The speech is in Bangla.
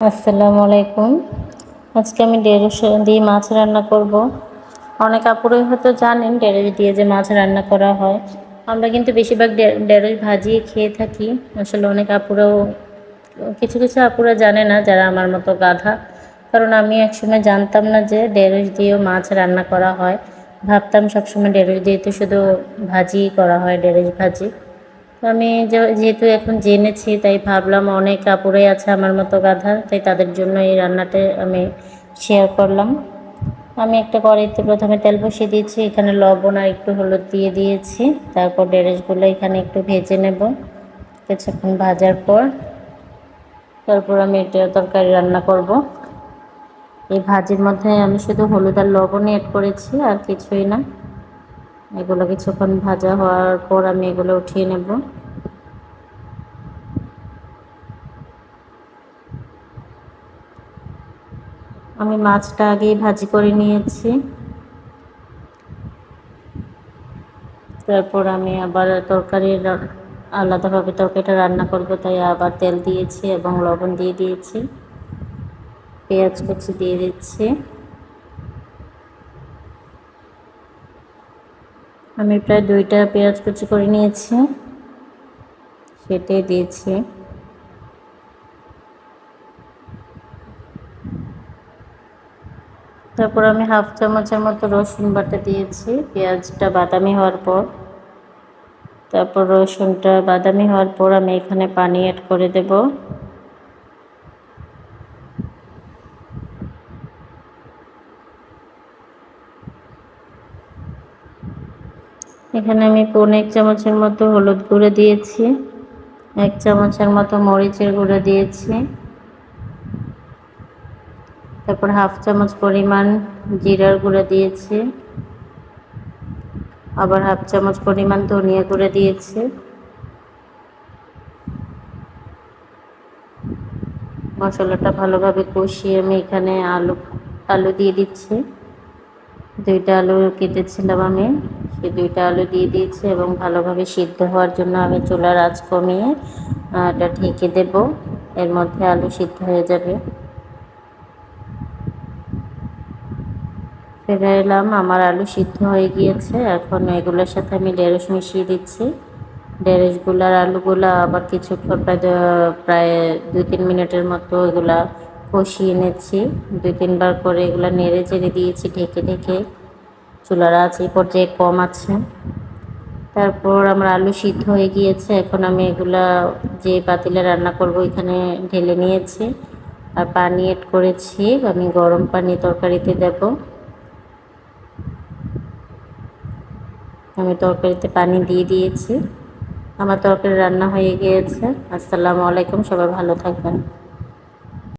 আসসালামু আলাইকুম। আজকে আমি ঢেঁড়স দিয়ে মাছ রান্না করব। অনেক আপুরাই হয়তো জানেন ঢেঁড়স দিয়ে যে মাছ রান্না করা হয়। আমরা কিন্তু বেশিরভাগ ঢেঁড়স ভাজিয়ে খেয়ে থাকি। আসলে অনেক আপুরাও কিছু কিছু আপুরা জানে না, যারা আমার মতো গাধা। কারণ আমি একসময় জানতাম না যে ঢেঁড়স দিয়েও মাছ রান্না করা হয়। ভাবতাম সবসময় ঢেঁড়স দিয়ে তো শুধু ভাজিই করা হয়, ঢেঁড়স ভাজি। তো আমি যেহেতু এখন জেনেছি, তাই ভাবলাম অনেক কাপড়ে আছে আমার মতো গাধা, তাই তাদের জন্য এই রান্নাটা আমি শেয়ার করলাম। আমি একটা কড়াইতে প্রথমে তেল বসিয়ে দিয়েছি, এখানে লবণ আর একটু হলুদ দিয়ে দিয়েছি। তারপর ঢেঁড়সগুলো এখানে একটু ভেজে নেব। কিছুক্ষণ ভাজার পর তারপর আমি এটা তরকারি রান্না করব। এই ভাজির মধ্যে আমি শুধু হলুদ আর লবণই অ্যাড করেছি, আর কিছুই না। এগুলো কিছুক্ষণ ভাজা হওয়ার পর আমি এগুলো উঠিয়ে নেব। আমি মাছটা আগেই ভাজি করে নিয়েছি। তারপর আমি আবার আলাদাভাবে তরকারিটা রান্না করব, তাই আবার তেল দিয়েছি এবং লবণ দিয়ে দিয়েছি। পেঁয়াজ কুচি দিয়ে দিচ্ছি। আমি প্রায় 2টা পেঁয়াজ কুচি করে নিয়েছি, সেটাই দিয়েছি। তারপর আমি হাফ চামচের মতো রসুন বাটা দিয়েছি পেঁয়াজটা বাদামি হওয়ার পর। তারপর রসুনটা বাদামি হওয়ার পর আমি এখানে পানি অ্যাড করে দেব। এখানে আমি 1 চামচের মতো হলুদ গুঁড়ো দিয়েছি, 1 চামচের মতো মরিচের গুঁড়ো দিয়েছি। তারপর হাফ চামচ পরিমাণ জিরার গুঁড়ো দিয়েছি, আবার হাফ চামচ পরিমাণ ধনিয়া গুঁড়ো দিয়েছি। মশলাটা ভালোভাবে কষিয়ে আমি এখানে আলু দিয়ে দিচ্ছি। 2টা আলু কেটেছিলাম আমি, সেই 2টা আলু দিয়ে দিয়েছি এবং ভালোভাবে সিদ্ধ হওয়ার জন্য আমি চুলার আঁচ কমিয়ে এটা ঢেকে দেব। এর মধ্যে আলু সিদ্ধ হয়ে যাবে। ফিরে এলাম, আমার আলু সিদ্ধ হয়ে গিয়েছে। এখন এগুলোর সাথে আমি ঢেঁড়স মিশিয়ে দিচ্ছি। ঢেঁড়সগুলো আর আলুগুলো আবার কিছুক্ষণ প্রায় 2-3 মিনিটের মতো এগুলা কষিয়ে নিচ্ছি। 2-3 বার করে এগুলো নেড়ে চেড়ে দিয়েছি ঢেকে ঢেকে। চুলার আঁচ এই পর্যায়ে কম আছে। তারপর আমার আলু সিদ্ধ হয়ে গিয়েছে। এখন আমি এগুলা যে পাতিলে রান্না করব এখানে ঢেলে নিয়েছি, আর পানি অ্যাড করেছি। আমি গরম পানি তরকারিতে দেব। আমি তরকারিতে পানি দিয়ে দিয়েছি। আমার তরকারি রান্না হয়ে গিয়েছে। আসসালামু আলাইকুম, সবাই ভালো থাকবেন।